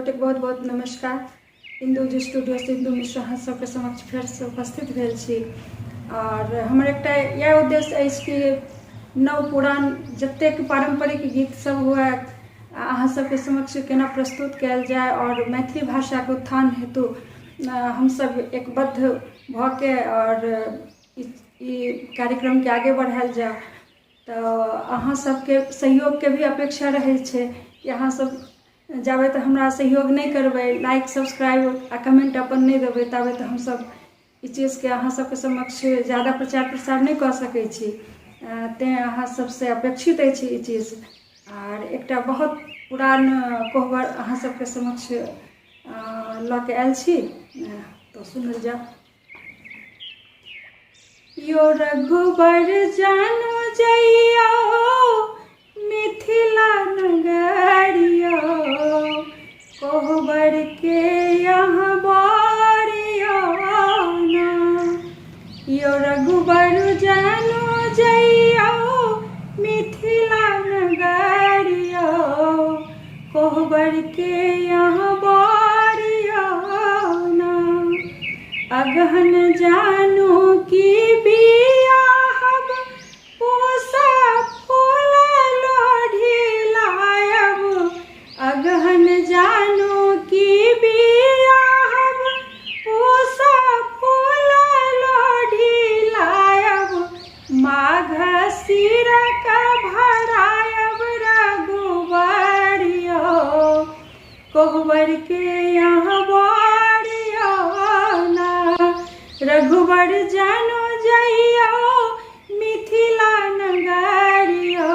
गोटेक बहुत बहुत नमस्कार। इंदू स्टूडियो से इंदू मिश्र अहाँ सबके समक्ष फेर से उपस्थित भेल छी। और हमर एकटा यह उद्देश्य अछि कि नव पुरान जतेक पारंपरिक गीत सब हुए अहाँ सबके समक्ष केना प्रस्तुत कयल जाय और मैथिली भाषा के उत्थान हेतु हम सब एकबद्ध भ के और ई कार्यक्रम के आगे बढ़ायल जाय। तो अहाँ सबके सहयोग के भी अपेक्षा रहे छे कि अहाँ सब जाबे तो हमरा सहयोग नहीं करबे, लाइक सब्सक्राइब आ कमेंट अपन नहीं देवे, तबे तो हम सब इस चीज के अहाँ सबके समक्ष ज़्यादा प्रचार प्रसार नहीं कर सकै छी। तें अहाँ सबसे अपेक्षित अछि ई चीज। और एकटा बहुत पुरान कोहबर अहाँ सबके समक्ष ल के आयल छी, तो सुनल जाओ। यो रघुबर जानो जइयो मिथिला नगरियो, कोहबर के यहाँ बारियो ना। यो रघुबर जानो जइयो मिथिला नगरियो, कोहबर के यहाँ बारियो ना। अगहन जानो की बियाहब पूसा फूल लोढ़ी लायब। अगहन जानो की बियाहब पूसा फूल लोढ़ी लायब। माघ सिर का भरायब रघुबरियो, कोहबर के यहाँ बारियो ना। रघुबर जानो जइयो मिथिला नगरियो,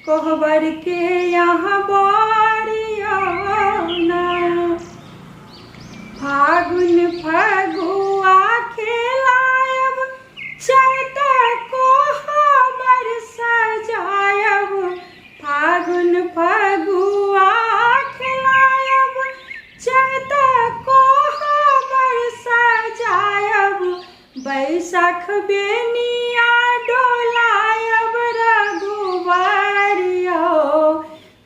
कोहबर के यहाँ बारियो ना। फागुन फगुआ खेलायब, चैत कोहबर सजायब। फागुन फगुआ खेलायब, चैत कोहबर सजायब। बैसाख बेनिया डोलायब रघुबरियो,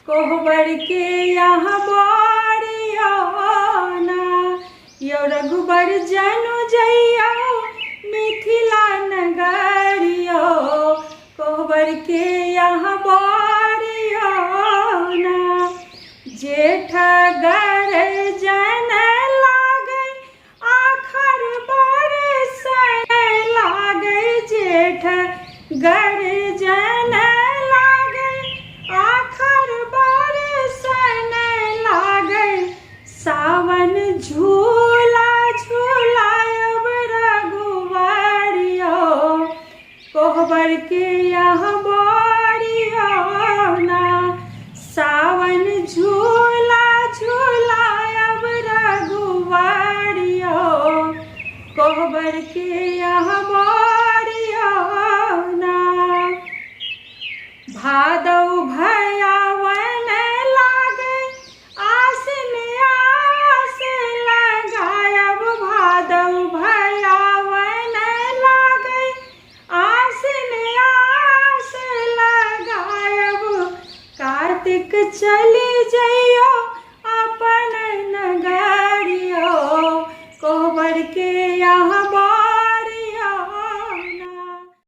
कोहबर के यहाँ बारियो ना। यो रघुबर जानो जइयो मिथिला नगरियो, कोहबर के यहाँ बारियो ना। जेठ गरजन लागे आखर बरसन लागे। जेठ गरजन लागे आखर बरसन लागे। सावन झूला झूलायब रघुबरियो, कोहबर के यहाँ बारियो ना। सावन झूला झूलायब रघुबरियो, कोहबर के यहाँ बारियो ना। भादव भयावन लागे आसिन आस लगायब। भादव भयावन लागे आसिन आस लगायब। कार्तिक चली जइयो अपन नगरियो, कोहबर के यहाँ